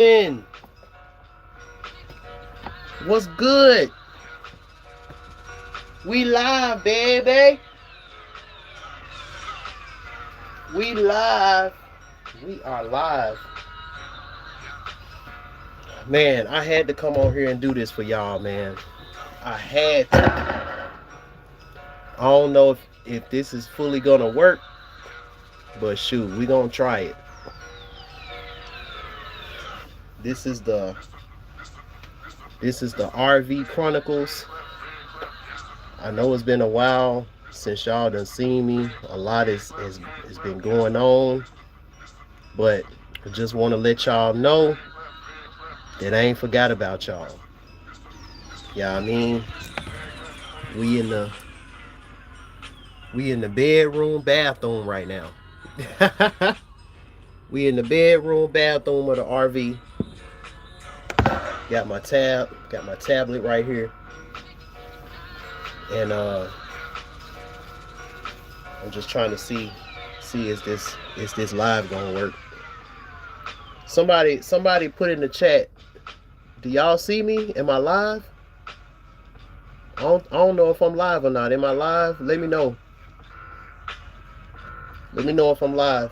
And what's good? We live, baby. We live. We are live. Man, I had to come on here and do this for y'all, man. I had to. I don't know if this is fully gonna work, but shoot, we gonna try it. This is the RV Chronicles. I know it's been a while since y'all done seen me. A lot has been going on, but I just want to let y'all know that I ain't forgot about y'all. Yeah, I mean, we in the bedroom bathroom right now. We in the bedroom bathroom of the RV. Got my tablet right here, and I'm just trying to see is this live gonna work. Somebody put in the chat. Do y'all see me? Am I live? I don't know if I'm live or not. Am I live? Let me know. Let me know if I'm live.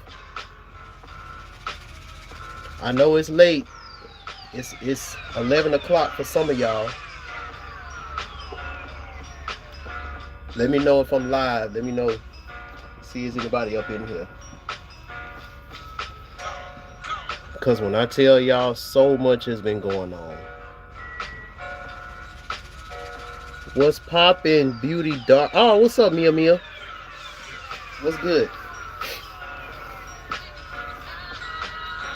I know it's late. It's 11 o'clock for some of y'all. Let me know if I'm live. Let me know. See, is anybody up in here? Because when I tell y'all, so much has been going on. What's poppin', Beauty Dark? Oh, what's up, Mia Mia? What's good?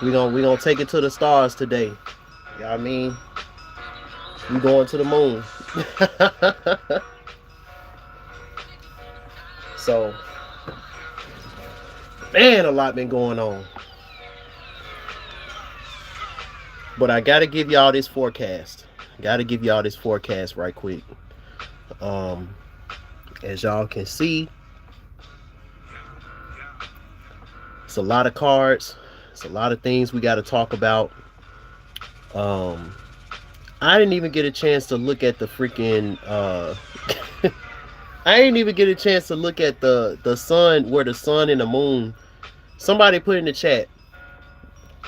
We gonna take it to the stars today. You know what I mean? We going to the moon. So, man, a lot been going on. But I gotta give y'all this forecast. Right quick. As y'all can see, it's a lot of cards. It's a lot of things we got to talk about. I didn't even get a chance to look at the freaking. I didn't even get a chance to look at the sun, where the sun and the moon. Somebody put in the chat.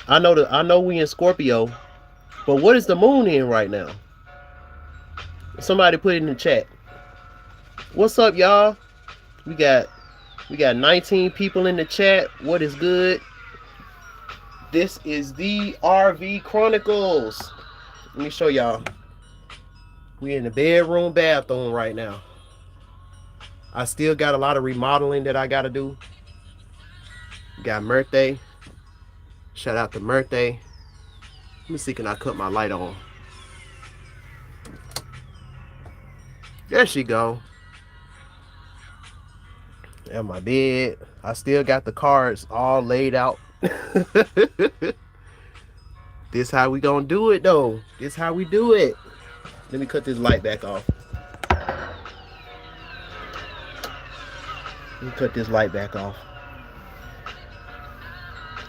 I know we in Scorpio, but what is the moon in right now? Somebody put it in the chat. What's up, y'all? We got 19 people in the chat. What is good? This is the RV Chronicles. Let me show y'all. We in the bedroom bathroom right now. I still got a lot of remodeling that I gotta do. Got Murthay. Shout out to Murthay. Let me see, can I cut my light on? There she go. And my bed. I still got the cards all laid out. This how we gonna do it though. This how we do it. Let me cut this light back off.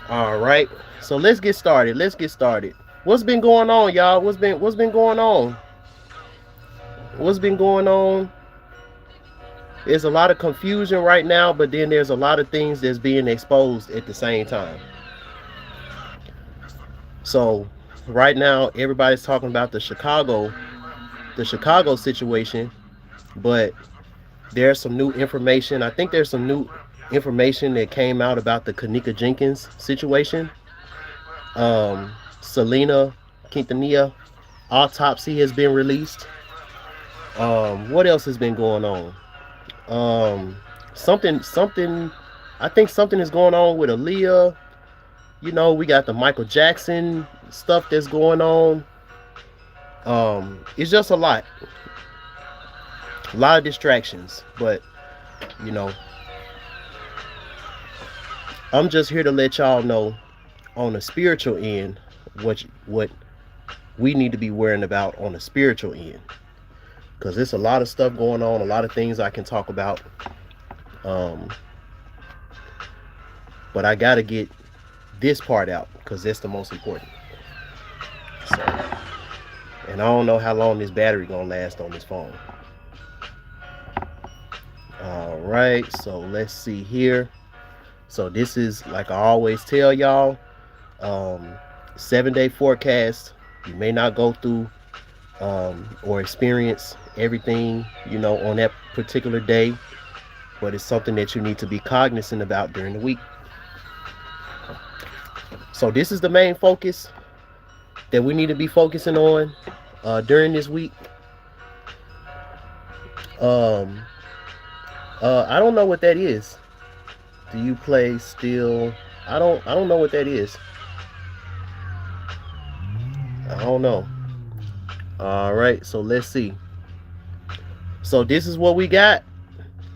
All right. So let's get started. What's been going on, y'all? What's been going on? There's a lot of confusion right now, but then there's a lot of things that's being exposed at the same time. So right now, everybody's talking about the Chicago situation, but there's some new information. I think there's some new information that came out about the Kanika Jenkins situation. Selena Quintanilla autopsy has been released. What else has been going on? Something. I think something is going on with Aaliyah. You know, we got the Michael Jackson stuff that's going on. It's just a lot of distractions, but you know, I'm just here to let y'all know on the spiritual end what we need to be worrying about on the spiritual end, because there's a lot of stuff going on, a lot of things I can talk about, but I gotta get this part out because that's the most important. And I don't know how long this battery gonna last on this phone. All right, so let's see here. So this is, like I always tell y'all, 7-day forecast. You may not go through or experience everything, on that particular day, but it's something that you need to be cognizant about during the week. So this is the main focus that we need to be focusing on during this week. I don't know what that is. Do you play still? I don't know what that is. I don't know. All right, so let's see. So this is what we got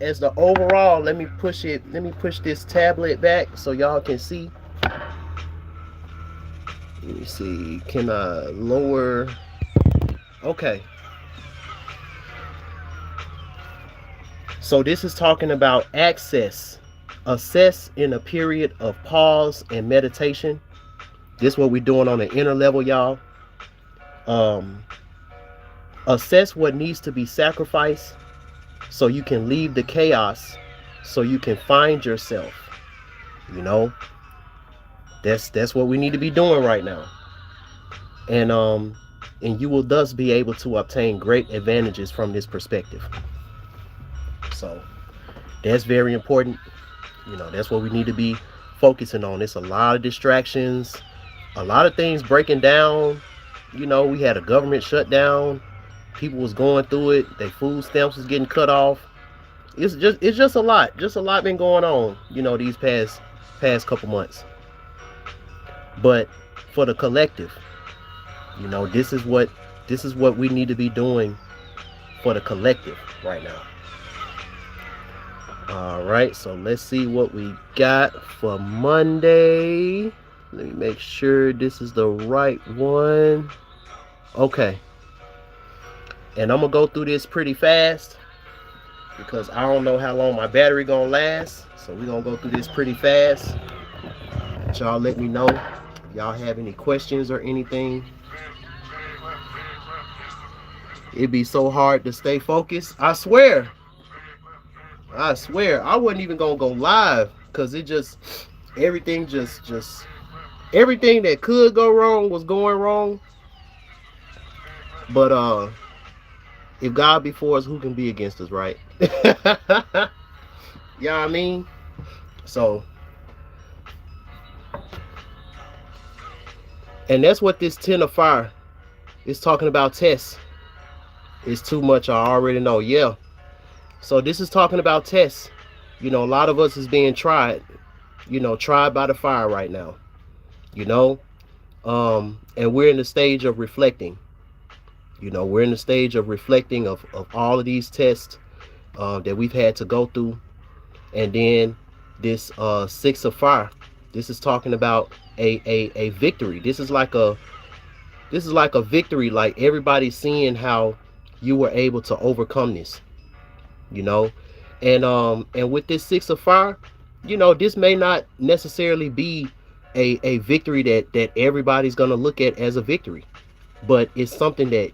as the overall. Let me push this tablet back so y'all can see. Let me see. Can I lower? Okay. So this is talking about assess in a period of pause and meditation. This is what we're doing on the inner level, y'all. Assess what needs to be sacrificed so you can leave the chaos, so you can find yourself. That's what we need to be doing right now. And you will thus be able to obtain great advantages from this perspective. So that's very important. That's what we need to be focusing on. It's a lot of distractions, a lot of things breaking down. We had a government shutdown. People was going through it. Their food stamps was getting cut off. It's just a lot. Just a lot been going on, these past couple months. But for the collective, this is what we need to be doing for the collective right now. All right, so let's see what we got for Monday. Let me make sure this is the right one. Okay. And I'm going to go through this pretty fast because I don't know how long my battery going to last. So we're going to go through this pretty fast. Y'all let me know if y'all have any questions or anything. It'd be so hard to stay focused. I swear I wasn't even going to go live because everything that could go wrong was going wrong. But if God be for us, who can be against us, right? You know what I mean? So, and that's what this 10 of fire is talking about. Tests. It's too much, I already know. Yeah. So this is talking about tests. A lot of us is being tried, tried by the fire right now, and we're in the stage of reflecting. We're in the stage of reflecting of all of these tests that we've had to go through. And then this 6 of fire, this is talking about a victory. This is like a victory, like everybody's seeing how you were able to overcome this. And with this 6 of fire, this may not necessarily be a victory that everybody's gonna look at as a victory, but it's something that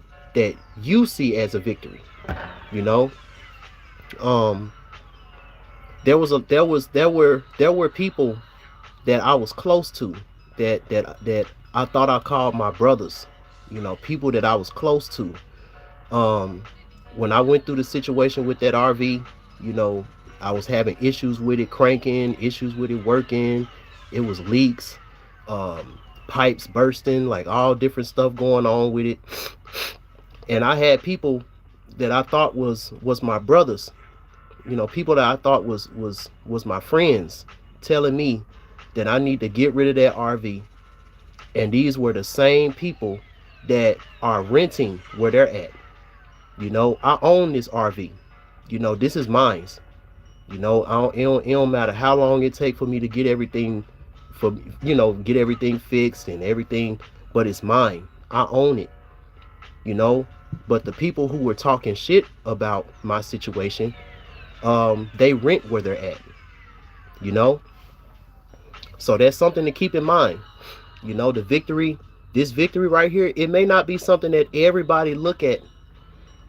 you see as a victory. There were people that I was close to that I thought I called my brothers, people that I was close to. When I went through the situation with that RV, I was having issues with it cranking, issues with it working. It was leaks, pipes bursting, like all different stuff going on with it. And I had people that I thought was my brothers, people that I thought was my friends, telling me that I need to get rid of that RV. And these were the same people that are renting where they're at. I own this RV. This is mine. It don't matter how long it takes for me to get everything fixed and everything, but it's mine. I own it. But the people who were talking shit about my situation, they rent where they're at. So that's something to keep in mind. The victory This victory right here, it may not be something that everybody look at.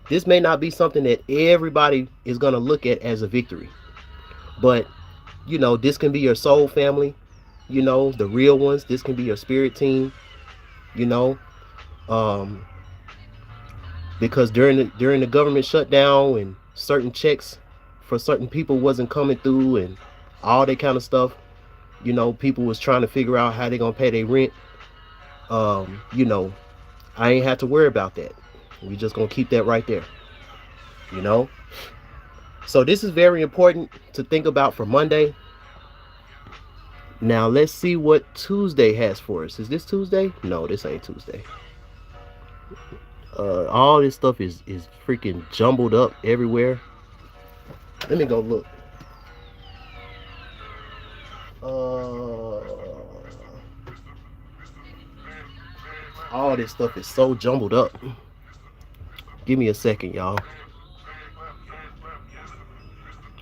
This may not be something that everybody is going to look at as a victory. But, this can be your soul family, the real ones. This can be your spirit team, you know. Um, because during the government shutdown and certain checks for certain people wasn't coming through and all that kind of stuff, people was trying to figure out how they gonna pay their rent. I ain't had to worry about that. We just gonna keep that right there. So this is very important to think about for Monday. Now let's see what Tuesday has for us. Is this Tuesday? No, this ain't Tuesday. All this stuff is freaking jumbled up everywhere. Let me go look. All this stuff is so jumbled up. Give me a second, y'all.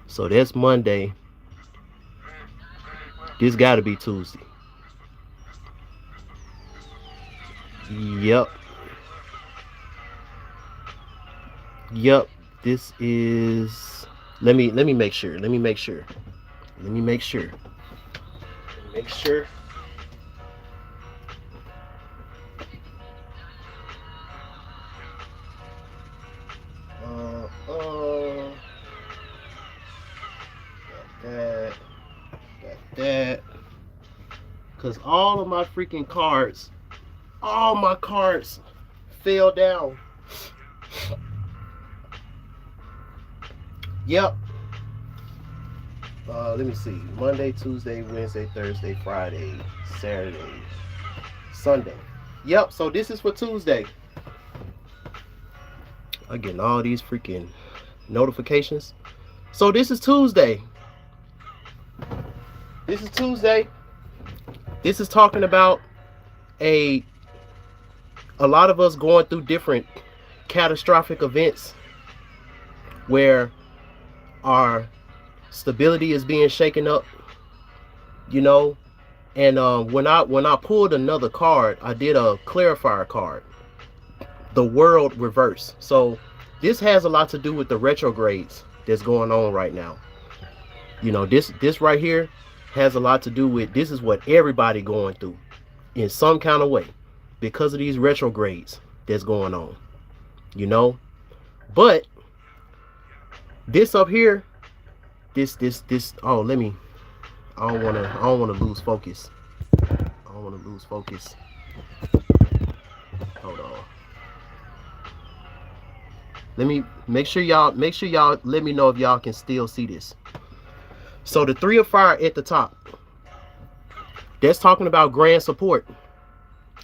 So that's Monday. This gotta be Tuesday. Yep. This is. Let me make sure. Make sure. Got that. Cause all of my freaking cards, all my cards fell down. Yep. Let me see. Monday, Tuesday, Wednesday, Thursday, Friday, Saturday, Sunday. Yep. So this is for Tuesday. I'm getting all these freaking notifications. So this is Tuesday. This is talking about a lot of us going through different catastrophic events where our stability is being shaken up, and when I pulled another card, I did a clarifier card, the world reverse. So this has a lot to do with the retrogrades that's going on right now. This right here has a lot to do with, this is what everybody going through in some kind of way because of these retrogrades that's going on, but this up here, this oh, I don't want to lose focus. Hold on. Let me make sure y'all let me know if y'all can still see this. So the 3 of fire at the top, that's talking about grand support,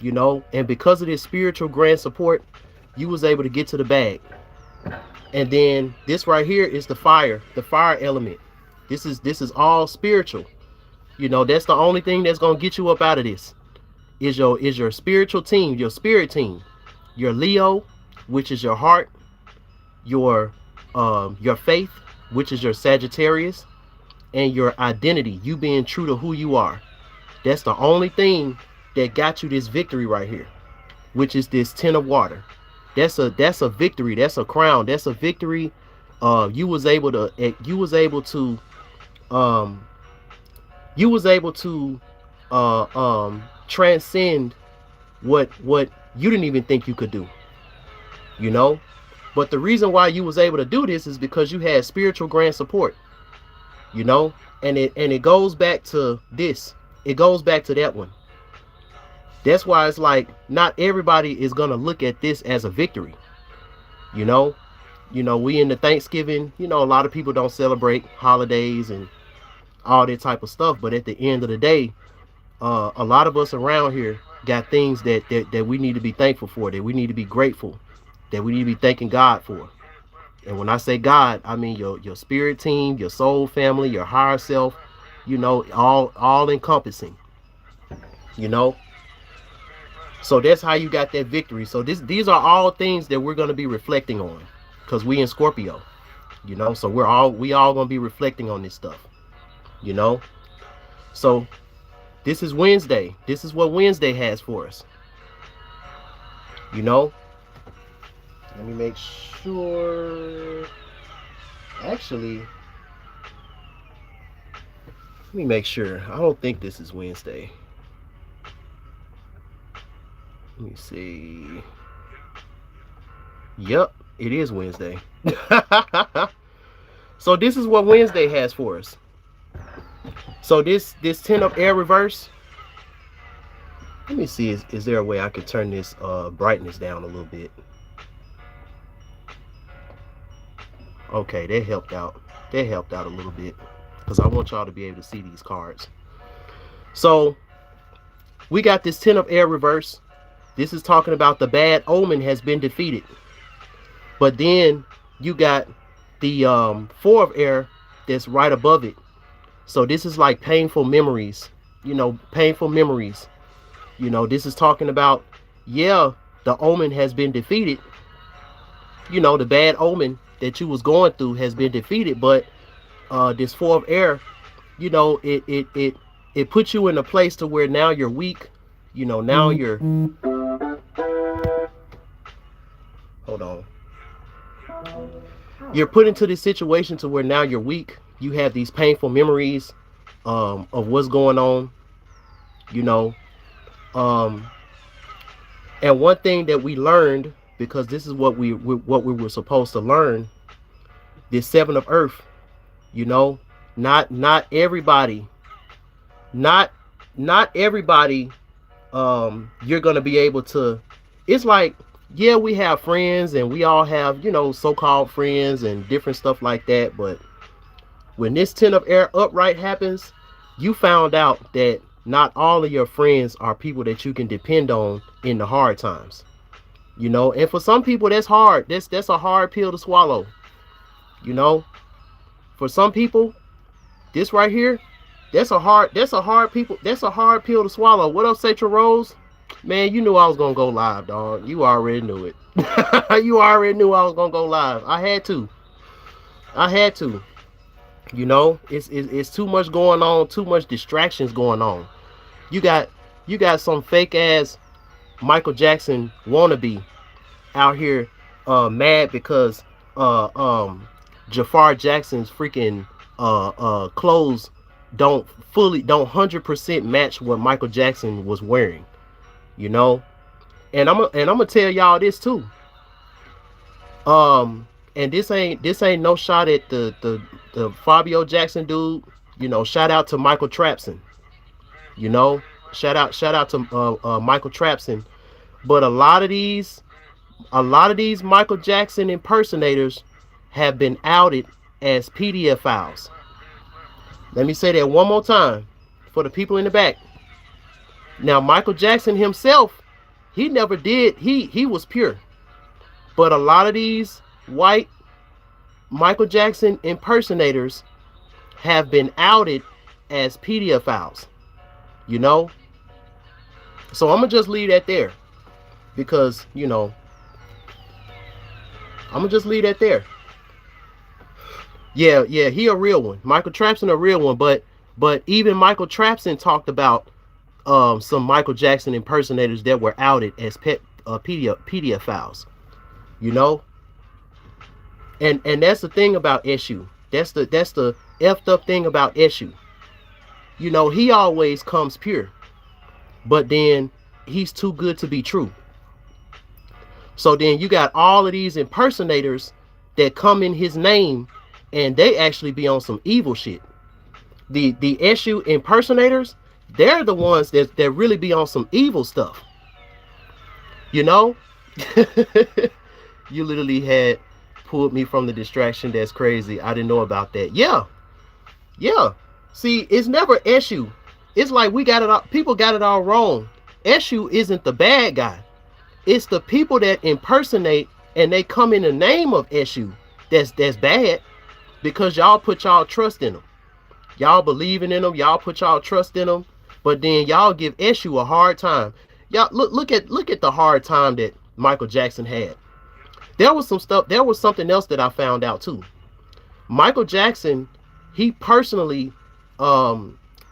and because of this spiritual grand support, you was able to get to the bag. And then this right here is the fire element. This is all spiritual. That's the only thing that's gonna get you up out of this. Is your spiritual team, your spirit team, your Leo, which is your heart, your faith, which is your Sagittarius, and your identity, you being true to who you are. That's the only thing that got you this victory right here, which is this 10 of water. That's a victory. That's a crown. That's a victory. You was able to transcend what you didn't even think you could do. But the reason why you was able to do this is because you had spiritual grand support. And it goes back to this. It goes back to that one. That's why it's like not everybody is gonna look at this as a victory. We in the Thanksgiving, a lot of people don't celebrate holidays and all that type of stuff. But at the end of the day, a lot of us around here got things that we need to be thankful for, that we need to be grateful, that we need to be thanking God for. And when I say God, I mean your spirit team, your soul family, your higher self, all encompassing, So that's how you got that victory. So these are all things that we're going to be reflecting on, because we in Scorpio, so we all going to be reflecting on this stuff, So this is Wednesday. This is what Wednesday has for us. You know? Let me make sure. Actually, let me make sure. I don't think this is Wednesday. Let me see. Yep, it is Wednesday. So this is what Wednesday has for us. So this 10 of air reverse. Let me see, is there a way I could turn this brightness down a little bit? Okay, that helped out. That helped out a little bit, because I want y'all to be able to see these cards. So we got this 10 of air reverse. This is talking about the bad omen has been defeated. But then you got the 4 of air that's right above it. So this is like painful memories. You know, painful memories. You know, this is talking about, yeah, the omen has been defeated. You know, the bad omen that you was going through has been defeated. But this 4 of air, you know, it puts you in a place to where now you're weak. You know, now you're... Hold on. You're put into this situation to where now you're weak. You have these painful memories of what's going on. You know. And one thing that we learned, because this is what we were supposed to learn, this 7 of earth, you know, not everybody, not everybody, you're gonna be able to. It's like, yeah, we have friends and we all have, you know, so-called friends and different stuff like that, but when this 10 of air upright happens, you found out that not all of your friends are people that you can depend on in the hard times. You know, and for some people that's hard. That's a hard pill to swallow. You know, for some people, this right here, that's a hard pill to swallow. What up, Satra Rose? Man, you knew I was gonna go live, dog. You already knew it. You already knew I was gonna go live. I had to. You know, it's too much going on, too much distractions going on. You got some fake ass Michael Jackson wannabe out here mad because Jafar Jackson's freaking clothes don't 100% match what Michael Jackson was wearing. You know, and I'm gonna tell y'all this too. And this ain't no shot at the Fabio Jackson dude. You know, shout out to Michael Trapson. You know, shout out to Michael Trapson. But a lot of these Michael Jackson impersonators have been outed as PDF files. Let me say that one more time for the people in the back. Now, Michael Jackson himself, he never did. He was pure. But a lot of these white Michael Jackson impersonators have been outed as PDF files. You know? So I'm going to just leave that there. Because, you know, I'm going to just leave that there. Yeah, he a real one. Michael Trapson a real one. But even Michael Trapson talked about some Michael Jackson impersonators that were outed as PDF files. You know? And that's the thing about Eshu. That's the effed up thing about Eshu. You know, he always comes pure. But then he's too good to be true. So then you got all of these impersonators that come in his name and they actually be on some evil shit. The Eshu impersonators, they're the ones that really be on some evil stuff. You know? You literally had pulled me from the distraction. That's crazy. I didn't know about that. Yeah. See, it's never Eshu. It's like we got it all, people got it all wrong. Eshu isn't the bad guy. It's the people that impersonate and they come in the name of Eshu that's bad, because y'all put y'all trust in them. Y'all believing in them. Y'all put y'all trust in them. But then y'all give Eshu a hard time. Y'all look at the hard time that Michael Jackson had. There was something else that I found out too. Michael Jackson, he personally,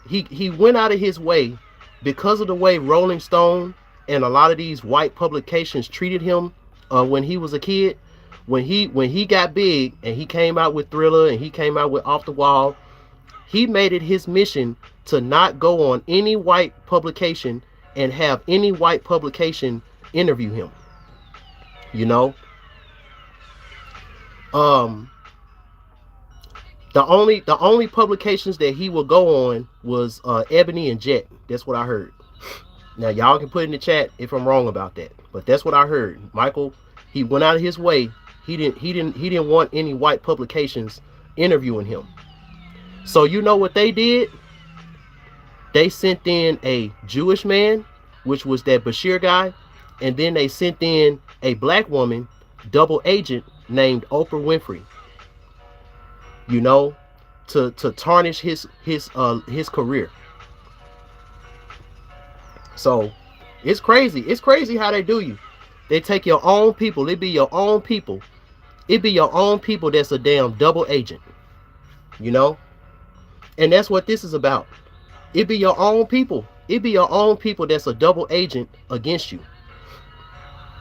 he went out of his way, because of the way Rolling Stone and a lot of these white publications treated him when he was a kid. When he got big and he came out with Thriller and he came out with Off the Wall, he made it his mission to not go on any white publication and have any white publication interview him. You know, the only publications that he would go on was Ebony and Jet. That's what I heard. Now y'all can put in the chat if I'm wrong about that, but that's what I heard. Michael, he went out of his way. He didn't want any white publications interviewing him. So you know what they did? They sent in a Jewish man, which was that Bashir guy, and then they sent in a black woman, double agent, named Oprah Winfrey. You know, to tarnish his career. So it's crazy. It's crazy how they do you. They take your own people. It be your own people. It be your own people that's a damn double agent. You know? And that's what this is about. It be your own people. It be your own people that's a double agent against you.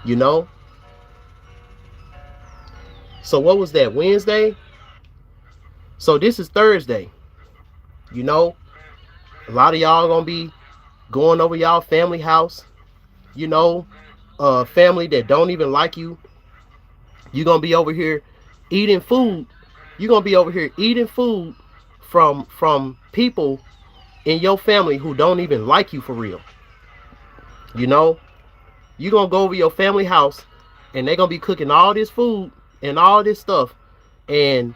You know? So what was that? Wednesday? So this is Thursday. You know? A lot of y'all gonna be going over y'all family house. You know? Family that don't even like you. You're gonna be over here eating food. You're gonna be over here eating food from people in your family who don't even like you for real. You know, you're gonna go over your family house and they're gonna be cooking all this food and all this stuff, and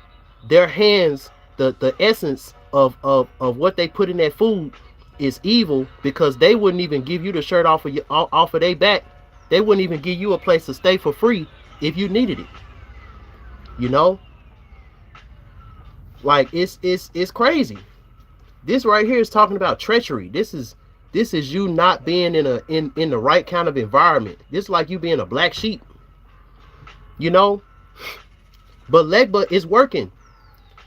their hands, the essence of what they put in that food is evil, because they wouldn't even give you the shirt off of their back. They wouldn't even give you a place to stay for free if you needed it. You know? Like it's crazy. This right here is talking about treachery. This is you not being in the right kind of environment. This is like you being a black sheep. You know? But Legba is working.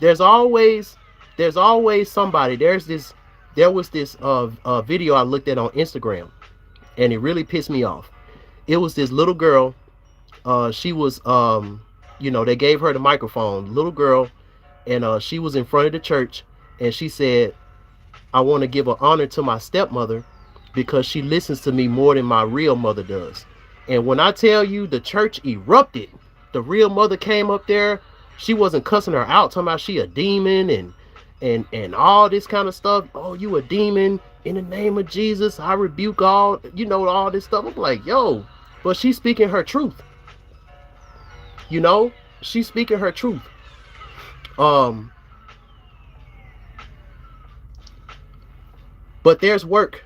There's always somebody. There was this video I looked at on Instagram, and it really pissed me off. It was this little girl. She was you know, they gave her the microphone, little girl, and she was in front of the church, and she said, I want to give an honor to my stepmother because she listens to me more than my real mother does. And when I tell you, the church erupted. The real mother came up there. She wasn't cussing her out, talking about she a demon and all this kind of stuff. Oh, you a demon. In the name of Jesus, I rebuke all, you know, all this stuff. I'm like, yo, but she's speaking her truth. You know, she's speaking her truth. But there's work.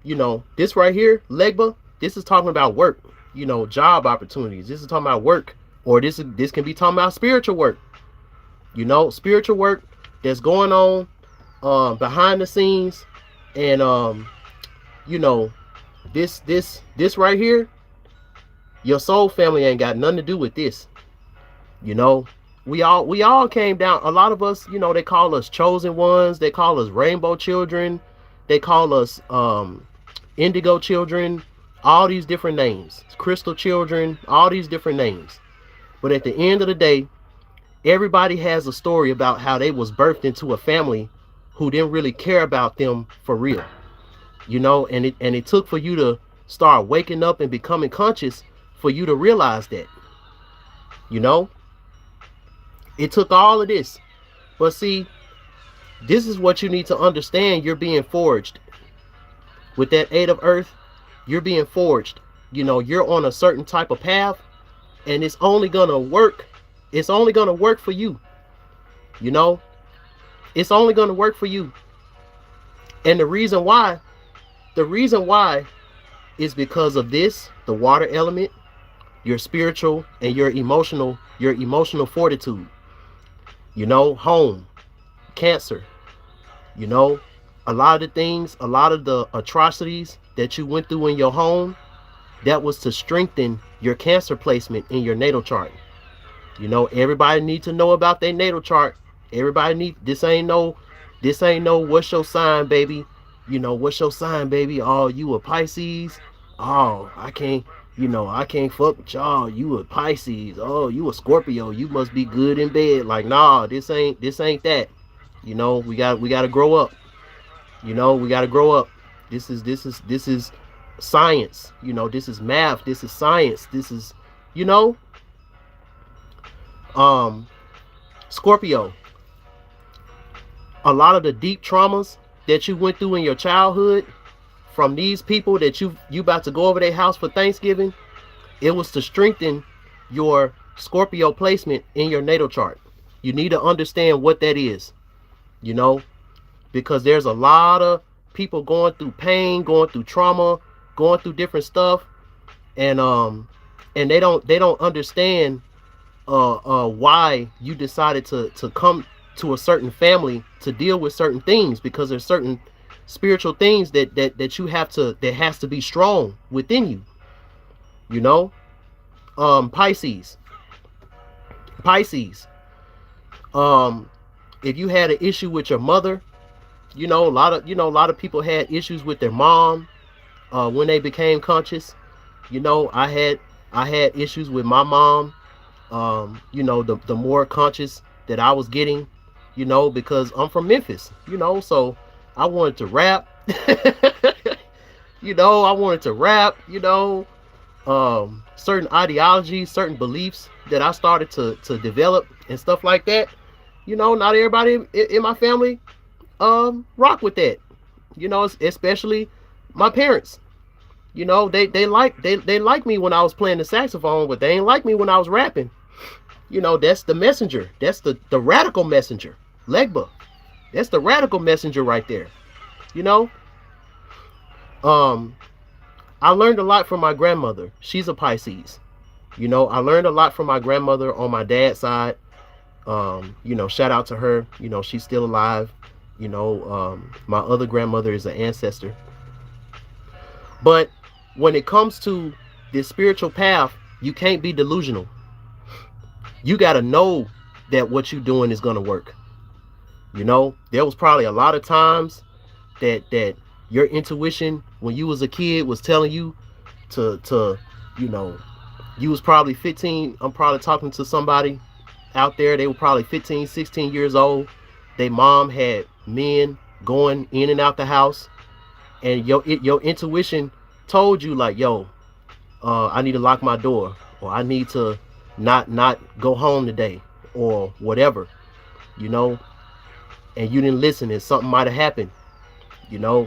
You know, this right here, Legba, this is talking about work. You know, job opportunities. This is talking about work. Or this can be talking about spiritual work. You know, spiritual work that's going on behind the scenes. And you know, this right here, your soul family ain't got nothing to do with this. You know, we all came down. A lot of us, you know, they call us chosen ones. They call us rainbow children. They call us indigo children. All these different names. Crystal children. All these different names. But at the end of the day, everybody has a story about how they was birthed into a family who didn't really care about them for real. You know, and it took for you to start waking up and becoming conscious for you to realize that. You know, it took all of this. But see, this is what you need to understand. You're being forged. With that 8 of Earth, you're being forged. You know, you're on a certain type of path, and it's only gonna work. It's only gonna work for you. You know, it's only gonna work for you. And the reason why is because of this, the water element, your spiritual and your emotional fortitude. You know, home, Cancer. You know, a lot of the things, a lot of the atrocities that you went through in your home, that was to strengthen your Cancer placement in your natal chart. You know, everybody needs to know about their natal chart. Everybody need, this ain't no what's your sign, baby. You know, what's your sign, baby? Oh, you a Pisces. oh, I can't, I can't fuck with y'all. You a Pisces. Oh, you a Scorpio. You must be good in bed. Like, nah, this ain't that. We gotta grow up. We gotta grow up. This is science. This is math. This is science. This is, you know, um, Scorpio. A lot of the deep traumas that you went through in your childhood from these people that you about to go over their house for Thanksgiving, it was to strengthen your Scorpio placement in your natal chart. You need to understand what that is, you know, because there's a lot of people going through pain, going through trauma, going through different stuff, and they don't understand why you decided to come to a certain family to deal with certain things, because there's certain spiritual things that you have to, that has to be strong within you, you know. Pisces. Pisces. If you had an issue with your mother, a lot of people had issues with their mom when they became conscious. I had issues with my mom. The more conscious that I was getting, because I'm from Memphis, so I wanted to rap. I wanted to rap, certain ideologies, certain beliefs that I started to develop and stuff like that. Not everybody in my family rock with that. Especially my parents. They like me when I was playing the saxophone, but they ain't like me when I was rapping. That's the messenger. That's the radical messenger. Legba. That's the radical messenger right there. You know? I learned a lot from my grandmother. She's a Pisces. I learned a lot from my grandmother on my dad's side. Shout out to her. She's still alive. My other grandmother is an ancestor. But when it comes to this spiritual path, you can't be delusional. You got to know that what you're doing is going to work. There was probably a lot of times that your intuition when you was a kid was telling you to you was probably 15. I'm probably talking to somebody out there. They were probably 15, 16 years old. Their mom had men going in and out the house, and your intuition told you like, yo, I need to lock my door, or I need to not go home today, or whatever, and you didn't listen, and something might have happened.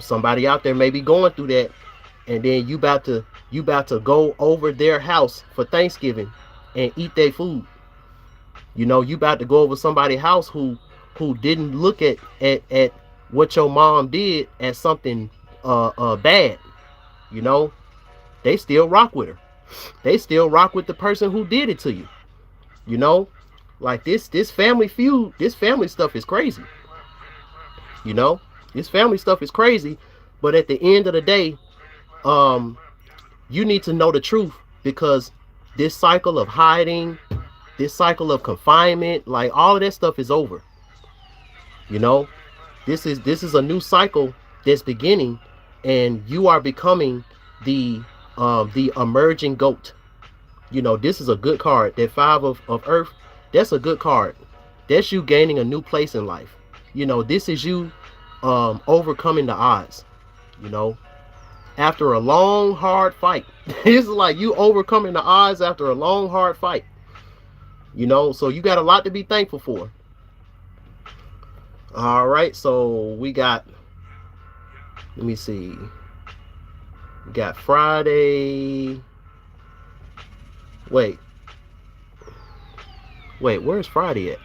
Somebody out there may be going through that, and then you about to go over their house for Thanksgiving and eat their food. You about to go over somebody's house who didn't look at what your mom did as something bad. They still rock with her. They still rock with the person who did it to you. Like this family feud, this family stuff is crazy. This family stuff is crazy, but at the end of the day, you need to know the truth, because this cycle of hiding, this cycle of confinement, like all of that stuff is over. This is a new cycle that's beginning, and you are becoming the emerging goat. This is a good card. That 5 of Earth, that's a good card. That's you gaining a new place in life. This is you overcoming the odds. After a long hard fight. This is like you overcoming the odds after a long hard fight. So you got a lot to be thankful for. All right, so we got, let me see, we got Friday. Wait, where's Friday at?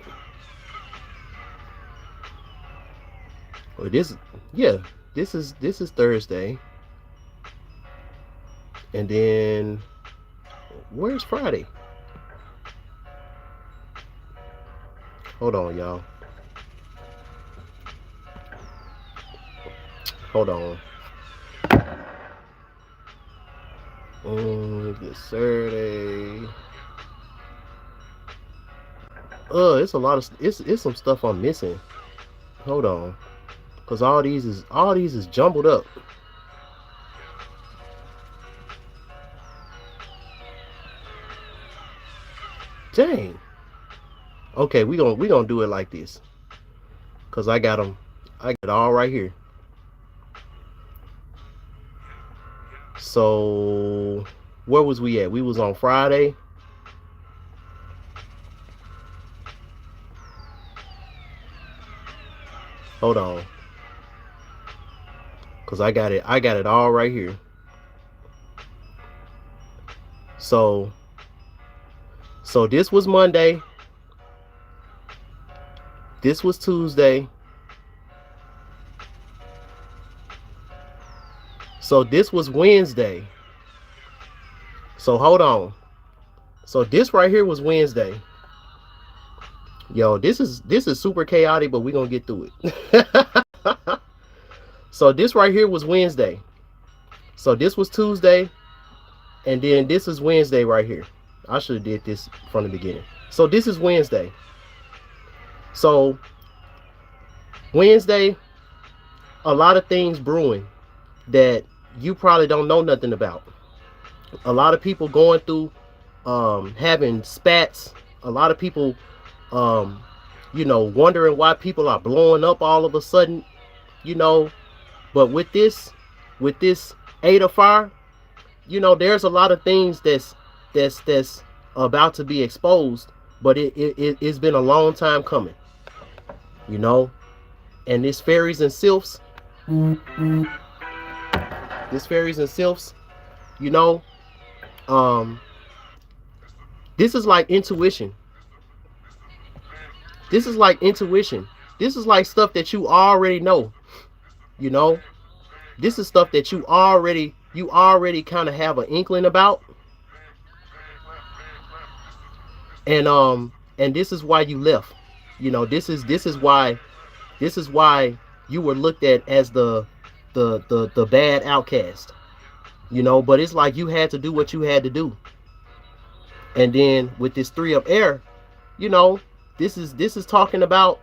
Well, this is Thursday. And then where's Friday? Hold on, y'all. Hold on. This Saturday. It's a lot of it's some stuff I'm missing. Hold on, cause all these is jumbled up. Dang. Okay, we gonna do it like this, cause I got it all right here. So where was we at? We was on Friday. Hold on, cause I got it all right here. So this was Monday. This was Tuesday. So this was Wednesday. So hold on. So this right here was Wednesday. Yo, this is super chaotic, but we're gonna get through it. So this right here was Wednesday. So this was Tuesday, and then this is Wednesday right here. I should have did this from the beginning. So this is Wednesday. So Wednesday, a lot of things brewing that you probably don't know nothing about. A lot of people going through having spats. A lot of people wondering why people are blowing up all of a sudden, but with this 8 of fire, there's a lot of things that's about to be exposed, but it's been a long time coming, and this fairies and sylphs, this is like intuition. This is like intuition. This is like stuff that you already know. This is stuff that you already kind of have an inkling about. And this is why you left. This is why you were looked at as the bad outcast. But it's like you had to do what you had to do. And then with this 3 of air, this is talking about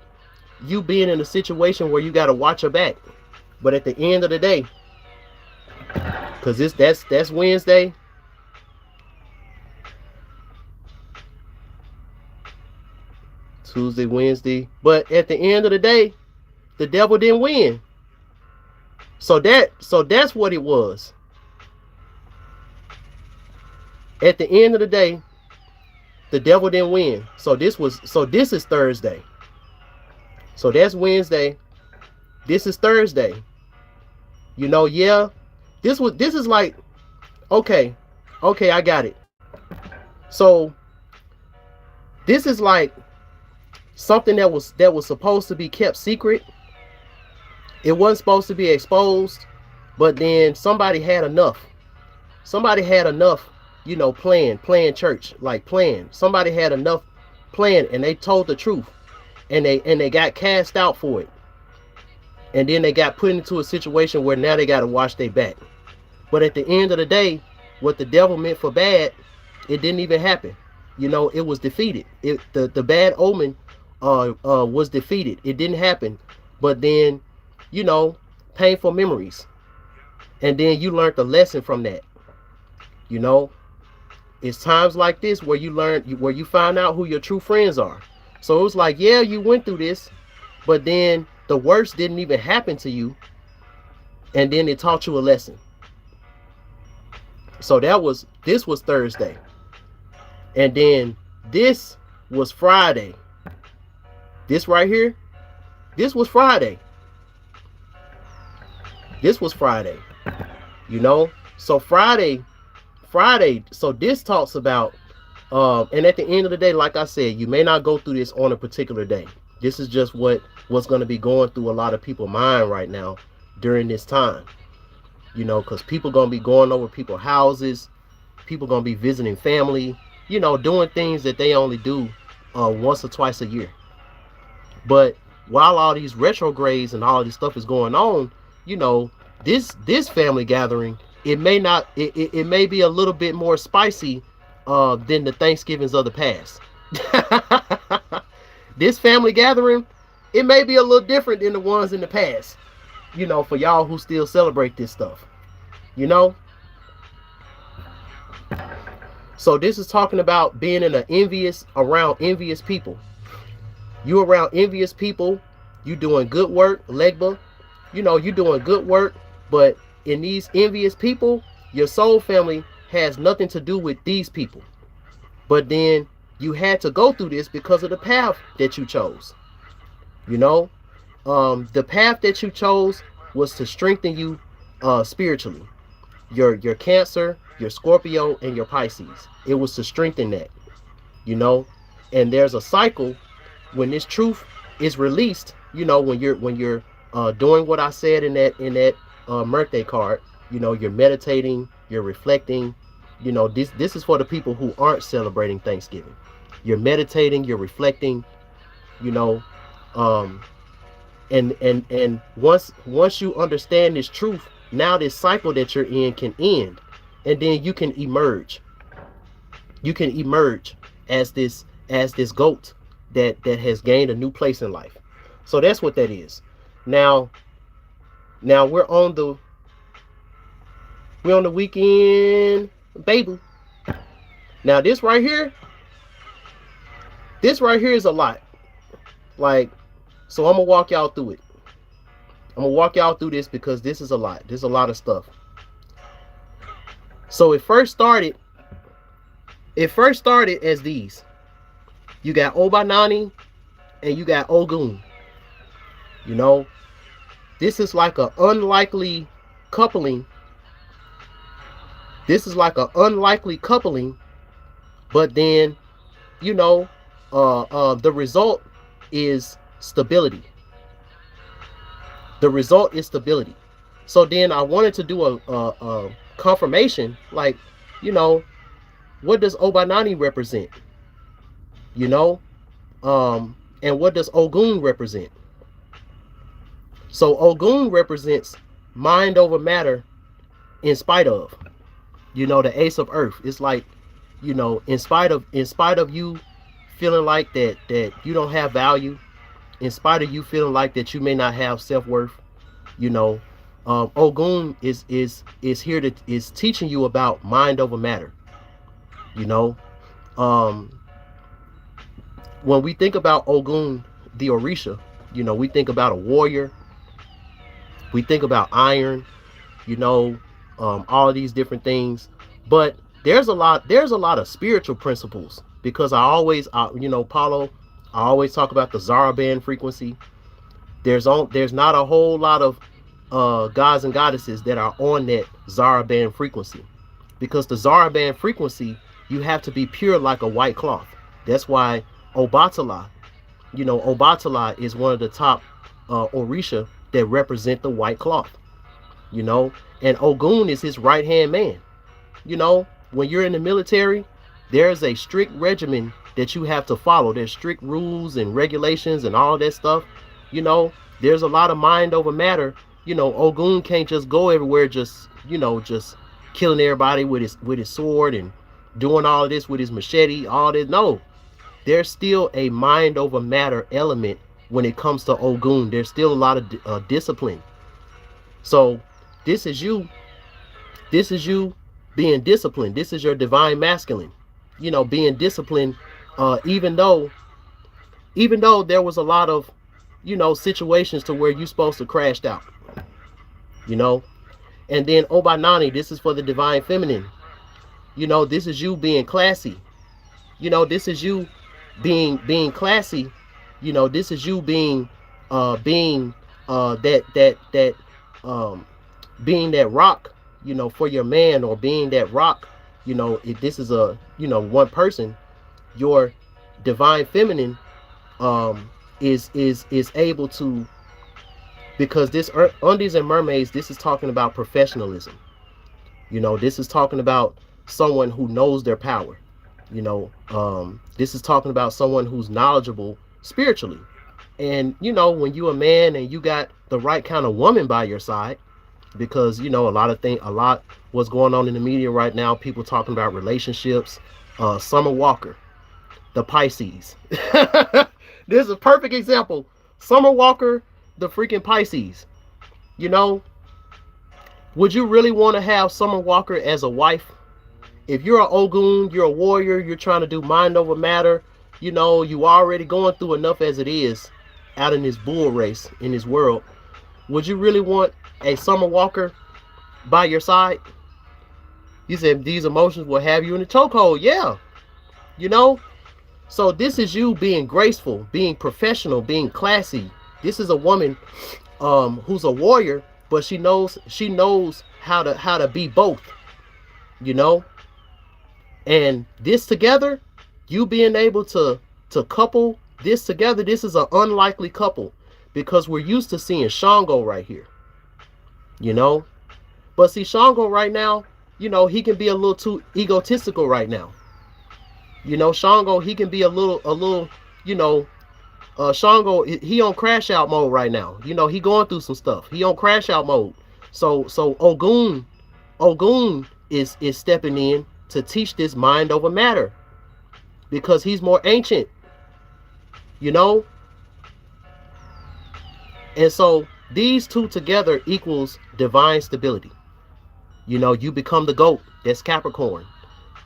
you being in a situation where you got to watch your back. But at the end of the day, because that's Wednesday. Tuesday, Wednesday. But at the end of the day, the devil didn't win. So that's what it was. At the end of the day, the devil didn't win. So this is Thursday. So that's Wednesday. This is Thursday. Yeah. This is like, okay, I got it. So this is like something that was supposed to be kept secret. It wasn't supposed to be exposed, but then somebody had enough. Somebody had enough, playing church, like playing. Somebody had enough playing, and they told the truth, and they got cast out for it. And then they got put into a situation where now they got to watch their back. But at the end of the day, what the devil meant for bad, it didn't even happen. It was defeated. The bad omen was defeated. It didn't happen. But then, painful memories. And then you learned the lesson from that. It's times like this where you find out who your true friends are. So it was like, yeah, you went through this, but then the worst didn't even happen to you. And then it taught you a lesson. So this was Thursday. And then this was Friday. This right here, this was Friday. This was Friday. So Friday, so this talks about, and at the end of the day, like I said, you may not go through this on a particular day. This is just what's going to be going through a lot of people's mind right now during this time. Because people going to be going over people's houses. People going to be visiting family, doing things that they only do once or twice a year. But while all these retrogrades and all this stuff is going on, this family gathering, it may be a little bit more spicy than the Thanksgivings of the past. This family gathering, it may be a little different than the ones in the past, for y'all who still celebrate this stuff, So this is talking about being in around envious people. You around envious people, you doing good work, legba. You doing good work, but in these envious people, your soul family has nothing to do with these people. But then you had to go through this because of the path that you chose. You know, the path that you chose was to strengthen you spiritually. Your Cancer, your Scorpio, and your Pisces. It was to strengthen that. You know, and there's a cycle when this truth is released. When you're doing what I said in that birthday card. You're meditating, you're reflecting. This is for the people who aren't celebrating Thanksgiving. You're meditating, you're reflecting. You know, um, and once you understand this truth, now this cycle that you're in can end, and then you can emerge. You can emerge as this goat that has gained a new place in life. So that's what that is. Now we're on the weekend, baby. Now this right here is a lot. Like, so I'm gonna walk y'all through it. I'm gonna walk y'all through this because this is a lot. There's a lot of stuff. So it first started as these. You got Obanani and you got Ogun. This is like an unlikely coupling. But then, the result is stability. So then I wanted to do a confirmation, like, what does Obanani represent? And what does Ogun represent? So Ogun represents mind over matter in spite of. The Ace of Earth. It's like, in spite of you feeling like that you don't have value, in spite of you feeling like that you may not have self-worth, Ogun is here is teaching you about mind over matter. When we think about Ogun, the Orisha, we think about a warrior. We think about iron, all of these different things. But there's a lot of spiritual principles, because Paulo, I always talk about the Zaraban frequency. There's not a whole lot of gods and goddesses that are on that Zaraban frequency, because the Zaraban frequency, you have to be pure like a white cloth. That's why Obatala is one of the top Orisha that represent the white cloth. And Ogun is his right hand man. When you're in the military, there's a strict regimen that you have to follow. There's strict rules and regulations and all that stuff. There's a lot of mind over matter. Ogun can't just go everywhere just killing everybody with his sword and doing all of this with his machete, all this. No, there's still a mind over matter element when it comes to Ogun. There's still a lot of discipline. So this is you being disciplined. This is your divine masculine, being disciplined, even though there was a lot of, situations to where you're supposed to crash out, and then Obanani, this is for the divine feminine. This is you being classy. This is you being classy. This is you being being that rock, for your man, or being that rock. If this is a one person, your divine feminine is able to, because this undies and mermaids, this is talking about professionalism. This is talking about someone who knows their power. This is talking about someone who's knowledgeable spiritually. And when you a man and you got the right kind of woman by your side, because a lot what's going on in the media right now, people talking about relationships. Summer Walker, the Pisces. This is a perfect example. Summer Walker, the freaking Pisces. Would you really want to have Summer Walker as a wife? If you're an Ogun, you're a warrior, you're trying to do mind over matter, you know, you already going through enough as it is out in this bull race in this world. Would you really want a summer walker by your side? You said these emotions will have you in a chokehold. Yeah, you know. So this is you being graceful, being professional, being classy. This is a woman who's a warrior, but she knows how to be both, you know. And this together, you being able to couple this together, this is an unlikely couple because we're used to seeing Shango right here, you know. But see, Shango right now, you know, he can be a little too egotistical right now. You know, Shango, he can be a little, you know, Shango, he on crash out mode right now. You know, he going through some stuff. He on crash out mode. So Ogun is stepping in to teach this mind over matter because he's more ancient, you know. And so these two together equals divine stability. You know, you become the goat. That's Capricorn.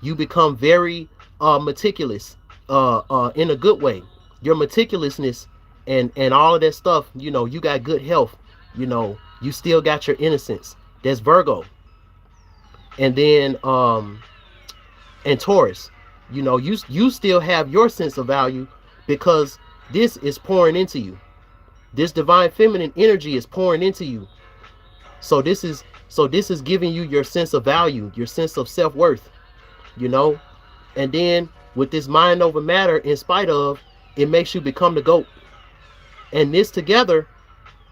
You become very meticulous in a good way. Your meticulousness and all of that stuff, you know, you got good health, you know, you still got your innocence. That's Virgo. And then and Taurus, you know, you still have your sense of value because this is pouring into you. This divine feminine energy is pouring into you. So this is giving you your sense of value, your sense of self-worth, you know. And then with this mind over matter, in spite of, it makes you become the GOAT. And this together,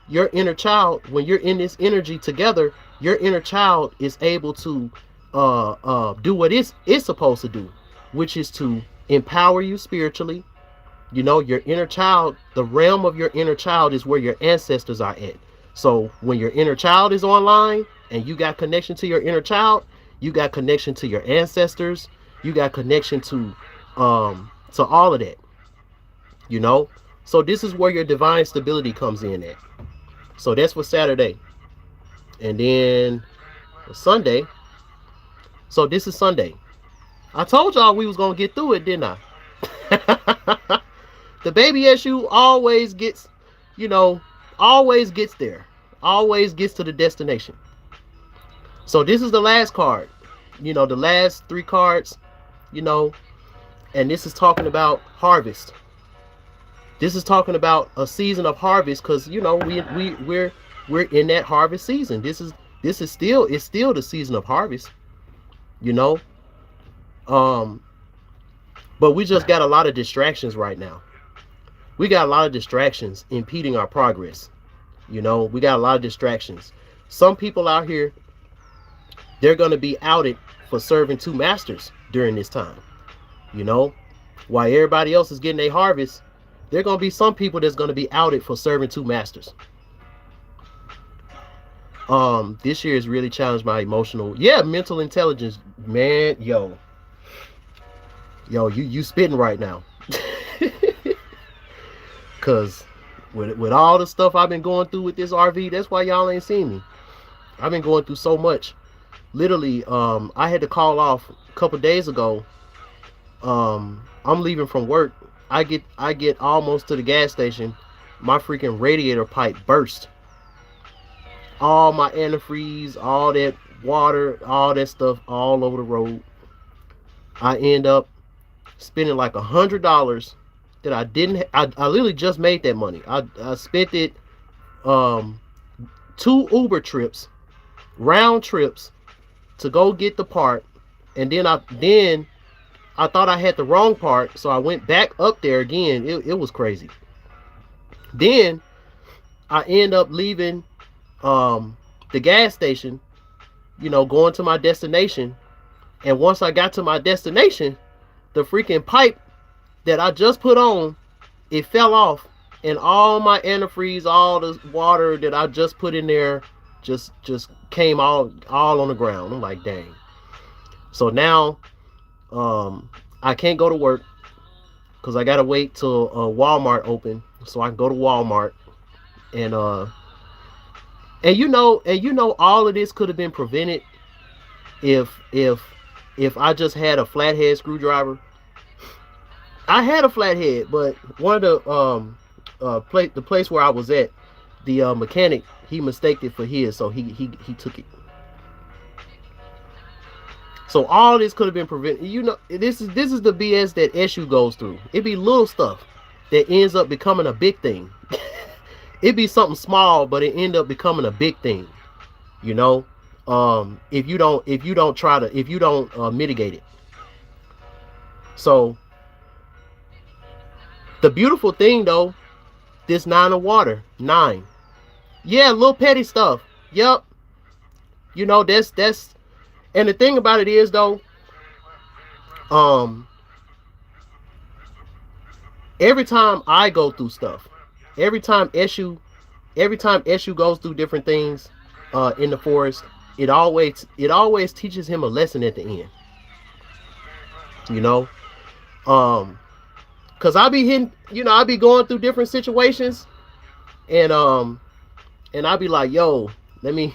your inner child, when you're in this energy together, your inner child is able to do what it's supposed to do, which is to empower you spiritually. You know, your inner child, the realm of your inner child is where your ancestors are at. So when your inner child is online and you got connection to your inner child, you got connection to your ancestors, you got connection to all of that, you know. So this is where your divine stability comes in at. So that's for Saturday. And then for Sunday, so this is Sunday. I told y'all we was gonna get through it, didn't I? The baby Eshu always gets, you know, always gets there, always gets to the destination. So this is the last card, you know, the last three cards, you know, and this is talking about harvest. This is talking about a season of harvest because, you know, we're in that harvest season. This is still the season of harvest, you know. But we just got a lot of distractions right now. We got a lot of distractions impeding our progress. You know, we got a lot of distractions. Some people out here, they're going to be outed for serving two masters during this time. You know, while everybody else is getting their harvest, there are going to be some people that's going to be outed for serving two masters. This year has really challenged my mental intelligence, man. Yo, you spitting right now. Cause with all the stuff I've been going through with this RV, that's why y'all ain't seen me. I've been going through so much. Literally, I had to call off a couple days ago. I'm leaving from work. I get almost to the gas station. My freaking radiator pipe burst. All my antifreeze, all that water, all that stuff all over the road. I end up spending like $100 that I didn't. I literally just made that money. I spent it 2 Uber trips, round trips, to go get the part, and then I thought I had the wrong part, so I went back up there again. It was crazy. Then I end up leaving the gas station, you know, going to my destination, and once I got to my destination, the freaking pipe that I just put on, it fell off, and all my antifreeze, all the water that I just put in there just came all on the ground. I'm like, dang. So now I can't go to work because I gotta wait till Walmart open so I can go to Walmart, and you know all of this could have been prevented if if I just had a flathead screwdriver. I had a flathead, but one of the place where I was at, the mechanic, he mistaked it for his, so he took it. So all this could have been prevented. You know, this is the BS that Eshu goes through. It be little stuff that ends up becoming a big thing. It be something small, but it end up becoming a big thing. You know, if you don't mitigate it. So the beautiful thing though, this 9 of water, 9. Yeah, little petty stuff. Yep. You know, that's and the thing about it is though, every time I go through stuff, every time Eshu goes through different things in the forest, it always teaches him a lesson at the end. You know, cause I be hitting, you know, I be going through different situations, and I be like, yo, let me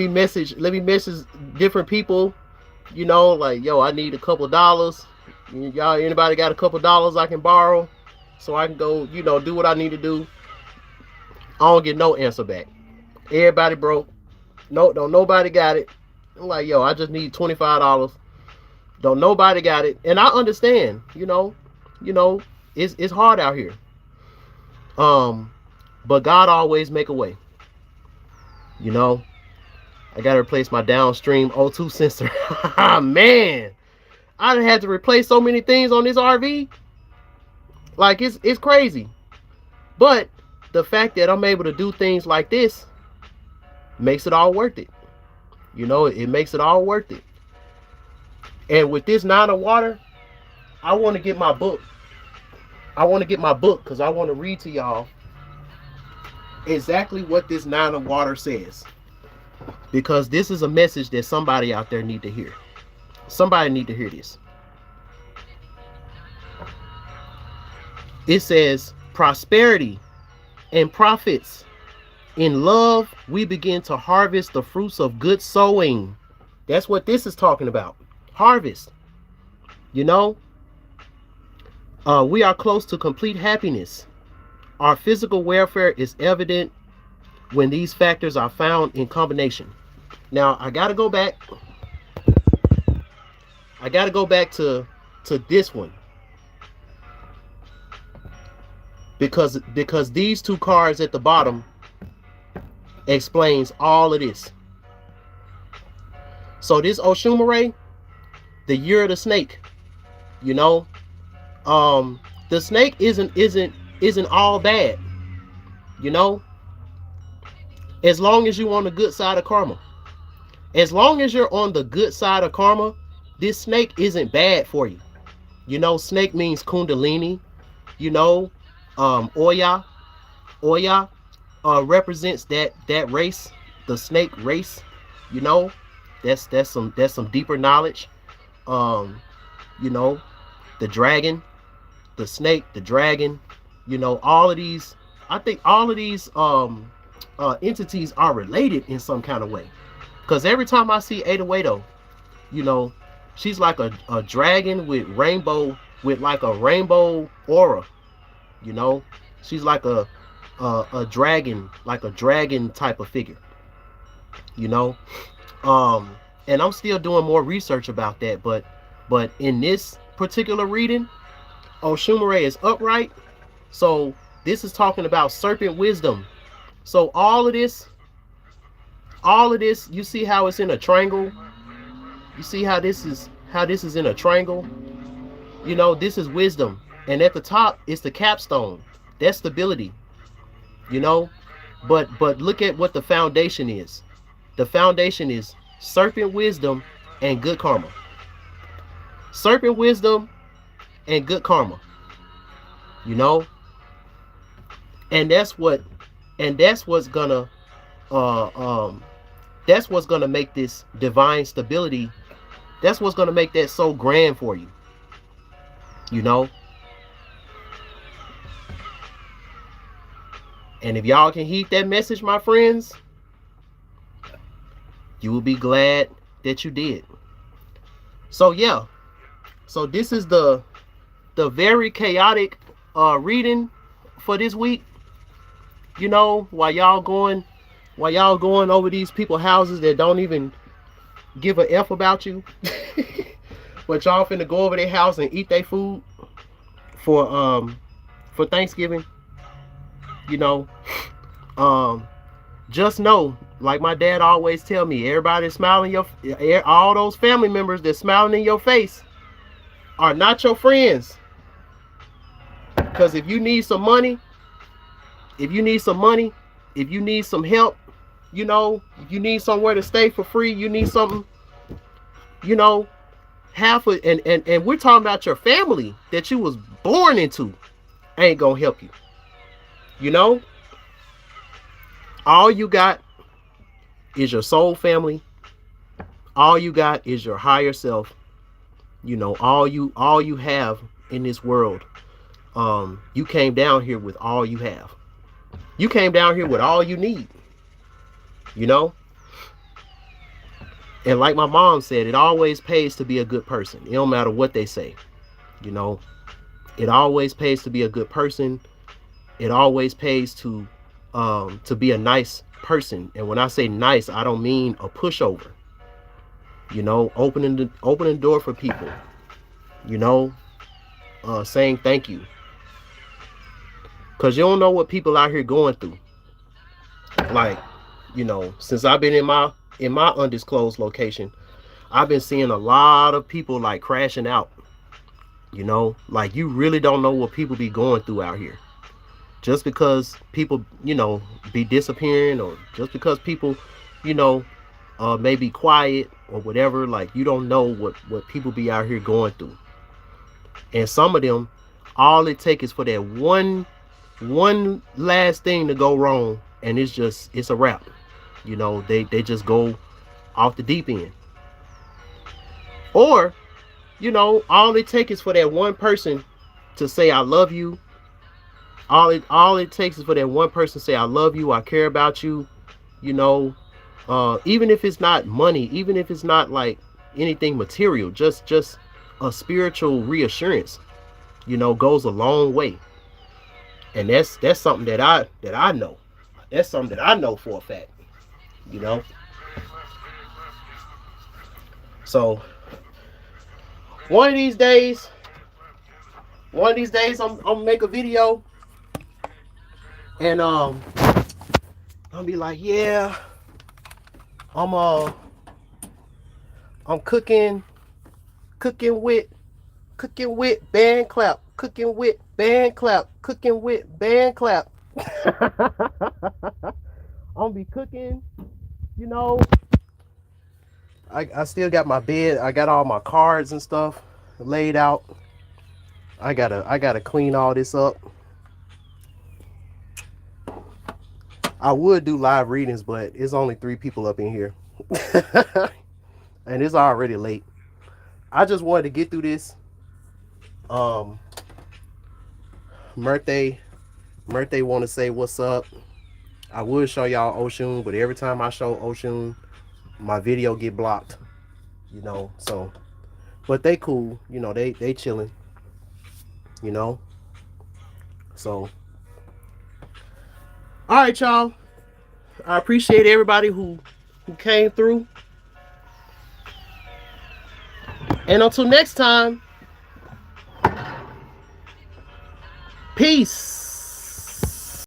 message different people, you know, like, yo, I need a couple dollars. Y'all, anybody got a couple dollars I can borrow so I can go, you know, do what I need to do? I don't get no answer back. Everybody broke. No, don't nobody got it. I'm like, yo, I just need $25. Don't nobody got it. And I understand, you know, it's hard out here. But God always make a way. You know, I gotta replace my downstream O2 sensor. Man, I done had to replace so many things on this RV. Like, it's crazy. But the fact that I'm able to do things like this makes it all worth it. You know, it makes it all worth it. And with this 9 of water, I want to get my book. I want to get my book because I want to read to y'all exactly what this 9 of water says. Because this is a message that somebody out there need to hear. Somebody need to hear this. It says, prosperity and profits. In love, we begin to harvest the fruits of good sowing. That's what this is talking about. Harvest. You know, we are close to complete happiness. Our physical welfare is evident when these factors are found in combination. Now, I got to go back. I got to go back to this one. Because these two cards at the bottom explains all of this. So this Oshumare, the year of the snake, you know, the snake isn't all bad, you know, as long as you're on the good side of karma. As long as you're on the good side of karma, this snake isn't bad for you. You know, snake means kundalini. You know, Oya represents that race, the snake race. You know, that's some deeper knowledge. You know, the dragon, the snake, the dragon. You know, all of these. I think all of these entities are related in some kind of way. Because every time I see Ada Wado, you know, she's like a dragon with like a rainbow aura. You know, she's like a dragon, like a dragon type of figure. You know, and I'm still doing more research about that. But in this particular reading, Oshumare is upright. So this is talking about serpent wisdom. So all of this, you see how it's in a triangle? You see how this is in a triangle? You know, this is wisdom. And at the top is the capstone. That's stability. You know? But look at what the foundation is. The foundation is serpent wisdom and good karma. Serpent wisdom and good karma. You know? And that's what's gonna make this divine stability. That's what's gonna make that so grand for you. You know? And if y'all can heed that message, my friends, you will be glad that you did. So yeah, so this is the very chaotic reading for this week. You know, while y'all going over these people's houses that don't even give a F about you. But y'all finna go over their house and eat their food for Thanksgiving. You know, um just know, like my dad always tell me, everybody smiling all those family members that smiling in your face are not your friends. Because if you need some money, if you need some money, if you need some help, you know, if you need somewhere to stay for free, you need something, you know, half of and we're talking about your family that you was born into ain't gonna help you. You know, all you got is your soul family. All you got is your higher self. You know, all you have in this world. You came down here with all you have. You came down here with all you need. You know, and like my mom said, it always pays to be a good person. It don't matter what they say. You know, it always pays to be a good person. It always pays to be a nice person. And when I say nice, I don't mean a pushover. You know, opening the door for people. You know, saying thank you. Cause you don't know what people out here going through. Like, you know, since I've been in my undisclosed location, I've been seeing a lot of people like crashing out. You know, like you really don't know what people be going through out here. Just because people, you know, be disappearing, or just because people, you know, may be quiet or whatever, like you don't know what people be out here going through. And some of them, all it takes is for that one last thing to go wrong, and it's a wrap. You know, they just go off the deep end. Or, you know, all it takes is for that one person to say I love you. All it takes is for that one person to say I love you, I care about you. You know, even if it's not money, even if it's not like anything material, just a spiritual reassurance, you know, goes a long way. And that's something that I know. That's something that I know for a fact. You know. So one of these days, I'm gonna make a video, and I'll be like, yeah, I'm uh I'm cooking with BandClap, cooking with BandClap, cooking with BandClap. I'm gonna be cooking, you know. I still got my bed. I got all my cards and stuff laid out. I gotta clean all this up. I would do live readings, but it's only 3 people up in here. And it's already late. I just wanted to get through this. Murthy want to say what's up. I would show y'all Oshun, but every time I show Oshun, my video get blocked. You know, so, but they cool. You know, they chilling. You know, so. All right, y'all. I appreciate everybody who came through. And until next time, peace.